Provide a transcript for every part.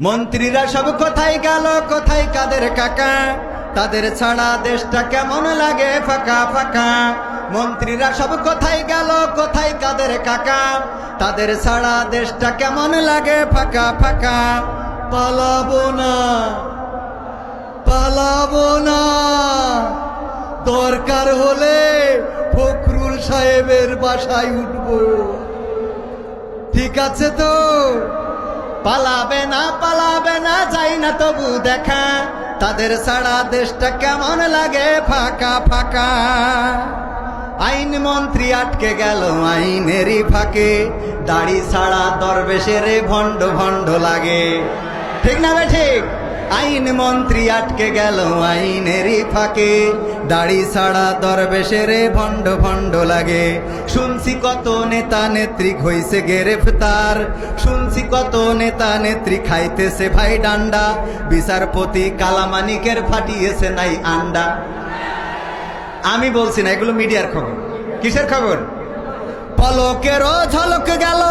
মন্ত্রীরা সব কোথায় গেল, কোথায় কাদের কাকা? তাদের ছাড়া দেশটা কেমন লাগে ফাঁকা ফাঁকা। মন্ত্রীরা সব কোথায় গেল, কোথায় কাদের কাকা? তাদের ছাড়া দেশটা কেমন লাগে ফাঁকা ফাঁকা। পালাবো না, পালাবো না, দরকার হলে ফখরুল সাহেবের বাসায় উঠবো। ঠিক আছে তো? পালাবে না, পালাবে না, যাই না তবু দেখা। তাদের ছাড়া দেশটা কেমন লাগে ফাঁকা ফাঁকা। আইন মন্ত্রী আটকে গেল আইনেরই ফাঁকে, দাড়ি ছাড়া দরবেশের ভণ্ড ভণ্ড লাগে। ঠিক না বে ঠিক? আইন মন্ত্রী আটকে গেল আইনেরই ফাঁকে, দাড়ি ছাড়া দরবেশের ভণ্ড ভণ্ড লাগে। শুনছি কত নেতা নেত্রী হইছে গ্রেফতার, শুনছি কত নেতা নেত্রী খাইতেছে ভাই ডান্ডা। বিচারপতি কালামানিকের ফাটিয়েছে নাই আন্ডা। আমি বলছি না, এগুলো মিডিয়ার খবর। কিসের খবর? পলকেরও ঝলক গেল,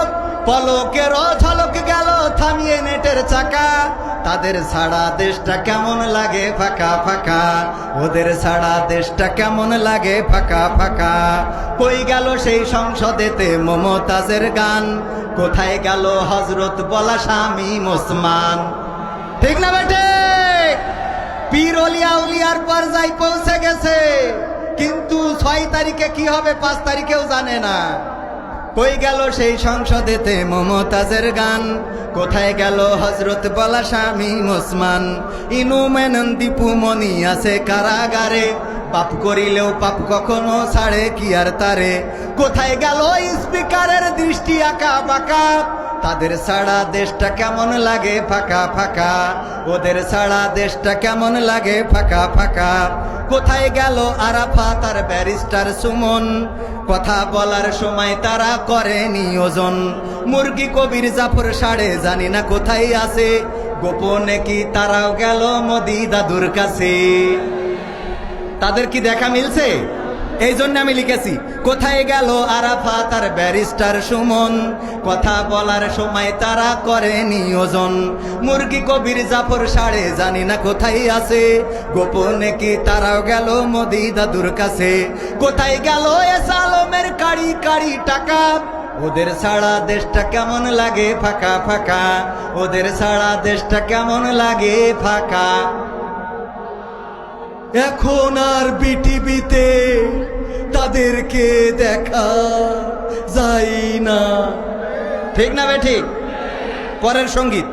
পলকেরও ঝলক গেল, থামিয়ে নেটের চাকা। তাদের ছাড়া দেশটা কেমন লাগে ফাঁকা ফাঁকা, ওদের ছাড়া দেশটা কেমন লাগে ফাঁকা ফাঁকা। কই গেল সেই সংসদেতে মমতাজের গান, কোথায় গেল হজরত বলা স্বামী ওসমান? ঠিক না বেটে? পীর অলিয়া উলিয়ার পর্যায়ে পৌঁছে গেছে, কিন্তু 6 তারিখে কি হবে 5 তারিখেও জানে না। কই গেল সেই সংসদেতে মমতাজের গান, কোথায় গেল হজরত বলা স্বামী ওসমান? ইনু মেনন দীপু মনি আছে কারাগারে, পাপ করিলেও পাপ কখনো ছাড়ে কি আর তারে। কোথায় গেল স্পিকারের দৃষ্টি আঁকা বাঁকা? তাদের ছাড়া দেশটা কেমন লাগে ফাঁকা ফাঁকা, ওদের ছাড়া দেশটা কেমন লাগে ফাঁকা ফাঁকা। কোথায় গেল আরাফাত আর ব্যারিস্টার সুমন? কথা বলার সময় তারা করে নিয়োজন। মুরগি কবির জাফর সাড়ে জানি না কোথায় আছে, গোপনে কি তারাও গেল মোদি দাদুর কাছে? তাদের কি দেখা মিলছে? এই জন্য আমি লিখেছি, কোথায় গেল আরাফাত আর ব্যারিস্টার সুমন? কথা বলার সময় তারা করে নিয়োজন। মুরগি কবির জাফর সাড়ে জানি না কোথায় আছে, গোপনে কি তারাও গেল মোদি দাদুর কাছে? কোথায় গেল এস আলমের কাড়ি কাড়ি টাকা? ওদের ছাড়া দেশটা কেমন লাগে ফাঁকা ফাঁকা, ওদের ছাড়া দেশটা কেমন লাগে ফাঁকা। এখন আর বিটিভিতে তাদেরকে দেখা যায় না। ঠিক না বে ঠিক? পরের সঙ্গীত।